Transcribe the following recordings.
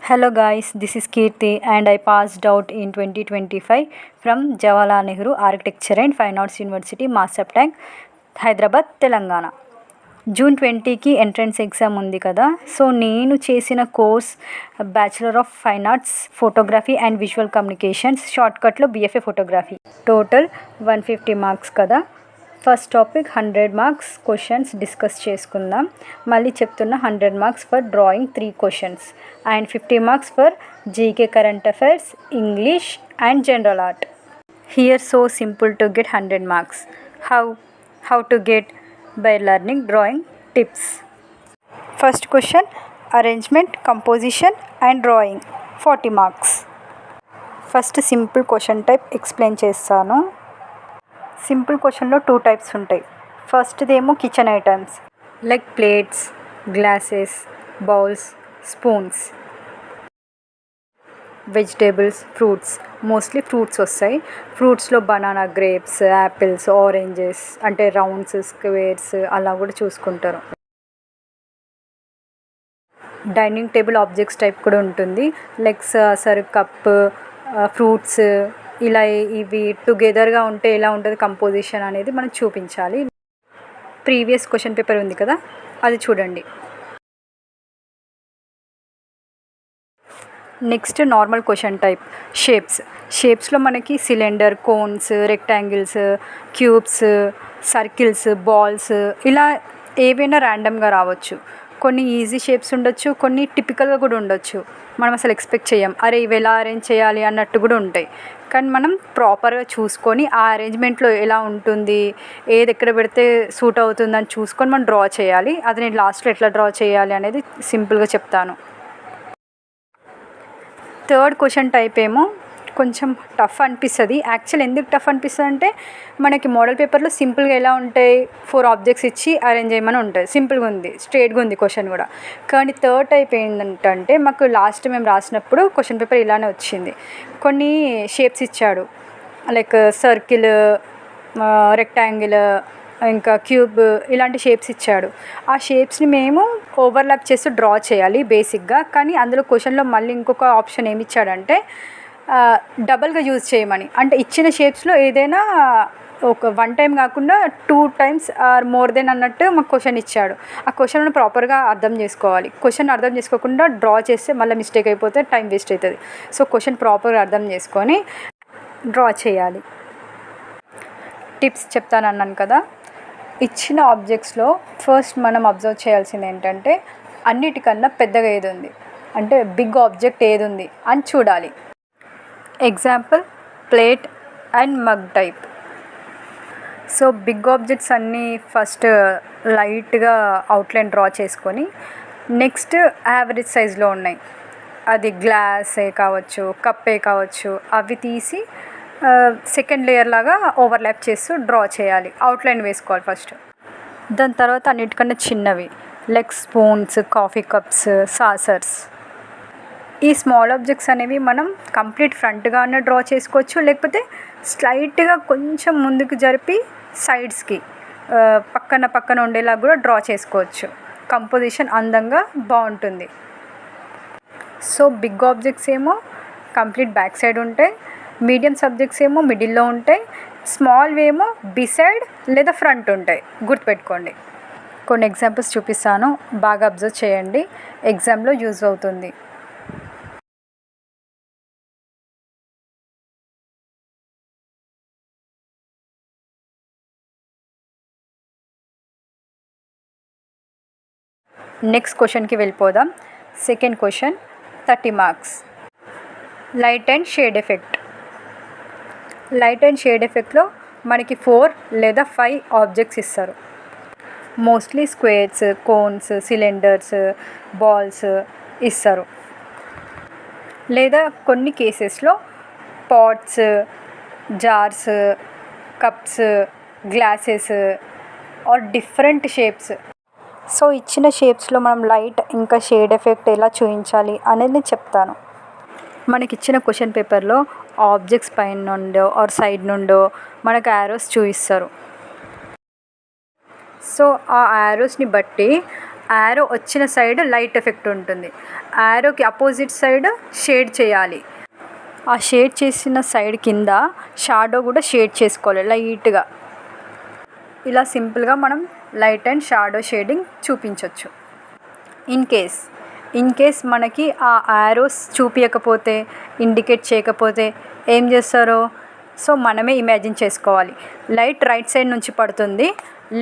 Hello guys, this is Kirti and I passed out in 2025 from Jawaharlal Nehru Architecture and Fine Arts University, Masaptank, Hyderabad, Telangana. June 20కి entrance exam ఉంది కదా. So నేను చేసిన course bachelor of fine arts photography and visual communications, షార్ట్కట్లో BFA photography. Total 150 marks కదా. First topic 100 marks questions discuss చేసుకుందాం. మళ్ళీ చెప్తున్నా, 100 marks for drawing 3 questions and 50 marks for GK, current affairs, English and general art. Here so simple to get 100 marks. How to get? By learning drawing tips. First question, arrangement, composition and drawing, 40 marks. First simple question type explain చేస్తాను. Simple క్వశ్చన్లో 2 types ఉంటాయి. ఫస్ట్దేమో kitchen items like plates, glasses, bowls, spoons. Vegetables, fruits, mostly fruits వస్తాయి. ఫ్రూట్స్లో banana, grapes, apples, oranges, అంటే rounds, squares అలా కూడా చూసుకుంటారు. డైనింగ్ టేబుల్ ఆబ్జెక్ట్స్ టైప్ కూడా ఉంటుంది, లైక్ సర్, కప్, ఫ్రూట్స్, ఇలా ఇవి టుగెదర్గా ఉంటే ఎలా ఉంటుంది కంపోజిషన్ అనేది మనం చూపించాలి. ప్రీవియస్ క్వశ్చన్ పేపర్ ఉంది కదా, అది చూడండి. నెక్స్ట్ నార్మల్ క్వశ్చన్ టైప్ షేప్స్లో మనకి cylinder, cones, rectangles, cubes, circles, balls, ఇలా ఏవైనా ర్యాండమ్గా రావచ్చు. కొన్ని ఈజీ షేప్స్ ఉండొచ్చు, కొన్ని టిపికల్గా కూడా ఉండొచ్చు. మనం అసలు ఎక్స్పెక్ట్ చేయం, అరే ఇవి ఎలా అరేంజ్ చేయాలి అన్నట్టు కూడా ఉంటాయి. కానీ మనం ప్రాపర్గా చూసుకొని ఆ అరేంజ్మెంట్లో ఎలా ఉంటుంది, ఏది ఎక్కడ పెడితే సూట్ అవుతుందని చూసుకొని మనం డ్రా చేయాలి. అది నేను లాస్ట్లో ఎట్లా డ్రా చేయాలి అనేది సింపుల్గా చెప్తాను. థర్డ్ క్వశ్చన్ టైప్ ఏమో కొంచెం టఫ్ అనిపిస్తుంది. యాక్చువల్ ఎందుకు టఫ్ అనిపిస్తుంది అంటే, మనకి మోడల్ పేపర్లో సింపుల్గా ఎలా ఉంటాయి, 4 ఆబ్జెక్ట్స్ ఇచ్చి అరేంజ్ చేయమని ఉంటుంది, సింపుల్గా ఉంది, స్ట్రేట్గా ఉంది క్వశ్చన్ కూడా. కానీ థర్డ్ టైప్ ఏంటంటే, మాకు లాస్ట్ మేము రాసినప్పుడు క్వశ్చన్ పేపర్ ఇలానే వచ్చింది. కొన్ని షేప్స్ ఇచ్చాడు, లైక్ సర్కిల్, రెక్టాంగిల్, ఇంకా క్యూబ్, ఇలాంటి షేప్స్ ఇచ్చాడు. ఆ షేప్స్ని మేము ఓవర్లాప్ చేస్తూ డ్రా చేయాలి బేసిక్గా. కానీ అందులో క్వశ్చన్లో మళ్ళీ ఇంకొక ఆప్షన్ ఏమి ఇచ్చాడంటే, డబల్గా యూజ్ చేయమని. అంటే ఇచ్చిన షేప్స్లో ఏదైనా ఒక 1 టైం కాకుండా 2 టైమ్స్ ఆర్ మోర్ దెన్ అన్నట్టు మాకు క్వశ్చన్ ఇచ్చాడు. ఆ క్వశ్చన్ ప్రాపర్గా అర్థం చేసుకోవాలి. క్వశ్చన్ అర్థం చేసుకోకుండా డ్రా చేస్తే మళ్ళీ మిస్టేక్ అయిపోతే టైం వేస్ట్ అవుతుంది. సో క్వశ్చన్ ప్రాపర్గా అర్థం చేసుకొని డ్రా చేయాలి. టిప్స్ చెప్తానన్నాను కదా. ఇచ్చిన ఆబ్జెక్ట్స్లో ఫస్ట్ మనం అబ్జర్వ్ చేయాల్సింది ఏంటంటే, అన్నిటికన్నా పెద్దగా ఏది ఉంది, అంటే బిగ్ ఆబ్జెక్ట్ ఏది ఉంది అని చూడాలి. Example plate and mug type. So big objects అన్నీ ఫస్ట్ లైట్గా అవుట్లైన్ డ్రా చేసుకొని, నెక్స్ట్ యావరేజ్ సైజులో ఉన్నాయి, అది గ్లాసే కావచ్చు, కప్పే కావచ్చు, అవి తీసి సెకండ్ లేయర్ లాగా ఓవర్లాప్ చేస్తూ డ్రా చేయాలి. అవుట్లైన్ వేసుకోవాలి ఫస్ట్. దాని తర్వాత అన్నిటికన్నా చిన్నవి like spoons, coffee cups, saucers. ఈ స్మాల్ ఆబ్జెక్ట్స్ అనేవి మనం కంప్లీట్ ఫ్రంట్గానే డ్రా చేసుకోవచ్చు, లేకపోతే స్లైట్గా కొంచెం ముందుకు జరిపి సైడ్స్కి పక్కన ఉండేలా కూడా డ్రా చేసుకోవచ్చు. కంపోజిషన్ అందంగా బాగుంటుంది. సో బిగ్ ఆబ్జెక్ట్స్ ఏమో కంప్లీట్ బ్యాక్ సైడ్ ఉంటాయి, మీడియం సబ్జెక్ట్స్ ఏమో మిడిల్లో ఉంటాయి, స్మాల్ ఏమో బిసైడ్ లేదా ఫ్రంట్ ఉంటాయి. గుర్తుపెట్టుకోండి. కొన్ని ఎగ్జాంపుల్స్ చూపిస్తాను, బాగా అబ్జర్వ్ చేయండి, ఎగ్జామ్లో యూజ్ అవుతుంది. నెక్స్ట్ క్వశ్చన్కి వెళ్ళిపోదాం. Second question 30 marks. Light and shade effect. Light and shade ఎఫెక్ట్లో మనకి 4 లేదా 5 ఆబ్జెక్ట్స్ ఇస్తారు. Mostly squares, cones, cylinders, balls ఇస్తారు. లేదా కొన్ని కేసెస్లో pots, jars, cups, glasses or different shapes. So ఇచ్చిన షేప్స్లో మనం లైట్ ఇంకా షేడ్ ఎఫెక్ట్ ఎలా చూపించాలి అనేది చెప్తాను. మనకిచ్చిన క్వశ్చన్ పేపర్లో ఆబ్జెక్ట్స్ పైన నుండో ఆర్ సైడ్ నుండో మనకు యారోస్ చూపిస్తారు. సో ఆ యారోస్ని బట్టి యారో వచ్చిన సైడ్ లైట్ ఎఫెక్ట్ ఉంటుంది, యారోకి అపోజిట్ సైడ్ షేడ్ చేయాలి. ఆ షేడ్ చేసిన సైడ్ కింద షాడో కూడా షేడ్ చేసుకోవాలి లైట్గా. ఇలా సింపుల్గా మనం లైట్ అండ్ షాడో షేడింగ్ చూపించవచ్చు. ఇన్ కేస్ మనకి ఆ యారోస్ చూపించకపోతే, ఇండికేట్ చేయకపోతే ఏం చేస్తారో సో మనమే ఇమాజిన్ చేసుకోవాలి. లైట్ రైట్ సైడ్ నుంచి పడుతుంది,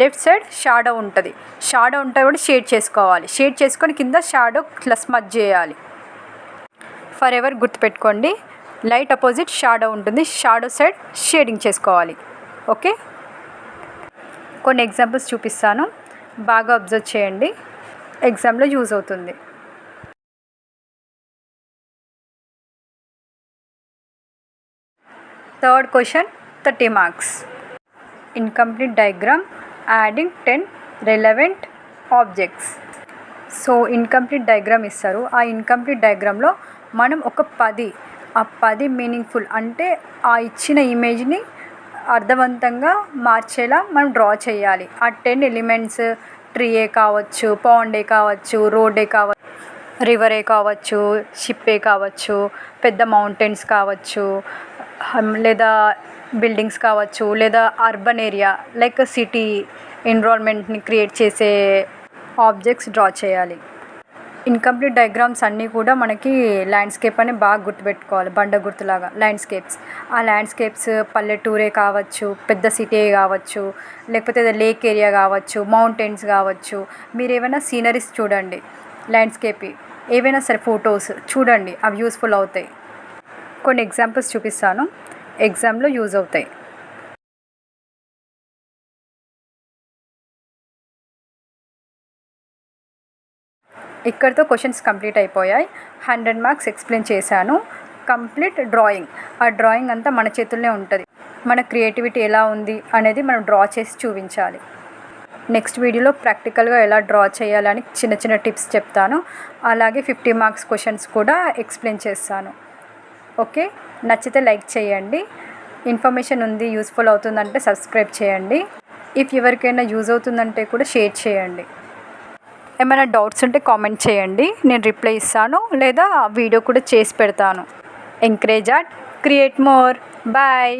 లెఫ్ట్ సైడ్ షాడో ఉంటుంది, షాడో ఉంటే కూడా షేడ్ చేసుకోవాలి. షేడ్ చేసుకొని కింద షాడో స్మజ్ చేయాలి. ఫర్ ఎవర్ గుర్తుపెట్టుకోండి, లైట్ అపోజిట్ షాడో ఉంటుంది, షాడో సైడ్ షేడింగ్ చేసుకోవాలి. ఓకే, కొన్ని ఎగ్జాంపుల్స్ చూపిస్తాను, బాగా అబ్జర్వ్ చేయండి, ఎగ్జామ్లో యూజ్ అవుతుంది. Third question 30 marks. Incomplete diagram adding 10 relevant objects. So incomplete diagram ఇస్తారు. ఆ ఇన్కంప్లీట్ డయాగ్రామ్లో మనం ఒక 10 మీనింగ్ఫుల్ అంటే ఆ ఇచ్చిన ఇమేజ్ని అర్థవంతంగా మార్చేలా మనం డ్రా చేయాలి. ఆ 10 ఎలిమెంట్స్ ట్రీయే కావచ్చు, పాండే కావచ్చు, రోడ్డే కావచ్చు, రివరే కావచ్చు, షిప్పే కావచ్చు, పెద్ద మౌంటైన్స్ కావచ్చు, లేదా బిల్డింగ్స్ కావచ్చు, లేదా అర్బన్ ఏరియా లైక్ సిటీ ఎన్విరాన్మెంట్ని క్రియేట్ చేసే ఆబ్జెక్ట్స్ డ్రా చేయాలి. ఇన్కంప్లీట్ డయాగ్రామ్స్ అన్నీ కూడా మనకి ల్యాండ్స్కేప్ అని బాగా గుర్తుపెట్టుకోవాలి, బండ గుర్తులాగా ల్యాండ్స్కేప్స్. ఆ ల్యాండ్స్కేప్స్ పల్లెటూరే కావచ్చు, పెద్ద సిటీ కావచ్చు, లేకపోతే లేక్ ఏరియా కావచ్చు, మౌంటైన్స్ కావచ్చు. మీరు ఏమైనా సీనరీస్ చూడండి, ల్యాండ్స్కేప్ ఏవైనా సరే ఫొటోస్ చూడండి, అవి యూస్ఫుల్ అవుతాయి. కొన్ని ఎగ్జాంపుల్స్ చూపిస్తాను, ఎగ్జామ్లో యూజ్ అవుతాయి. ఇక్కడితో క్వశ్చన్స్ కంప్లీట్ అయిపోయాయి. 100 మార్క్స్ ఎక్స్ప్లెయిన్ చేశాను. కంప్లీట్ డ్రాయింగ్, ఆ డ్రాయింగ్ అంతా మన చేతుల్లోనే ఉంటుంది. మన క్రియేటివిటీ ఎలా ఉంది అనేది మనం డ్రా చేసి చూపించాలి. నెక్స్ట్ వీడియోలో ప్రాక్టికల్గా ఎలా డ్రా చేయాలని చిన్న చిన్న టిప్స్ చెప్తాను. అలాగే 50 మార్క్స్ క్వశ్చన్స్ కూడా ఎక్స్ప్లెయిన్ చేస్తాను. ఓకే, నచ్చితే లైక్ చేయండి. ఇన్ఫర్మేషన్ ఉంది, యూస్ఫుల్ అవుతుందంటే సబ్స్క్రైబ్ చేయండి. ఇఫ్ ఎవరికైనా యూజ్ అవుతుందంటే కూడా షేర్ చేయండి. ఏమైనా డౌట్స్ ఉంటే కామెంట్ చేయండి, నేను రిప్లై ఇస్తాను, లేదా వీడియో కూడా చేసి పెడతాను. Encourage art, create more. Bye.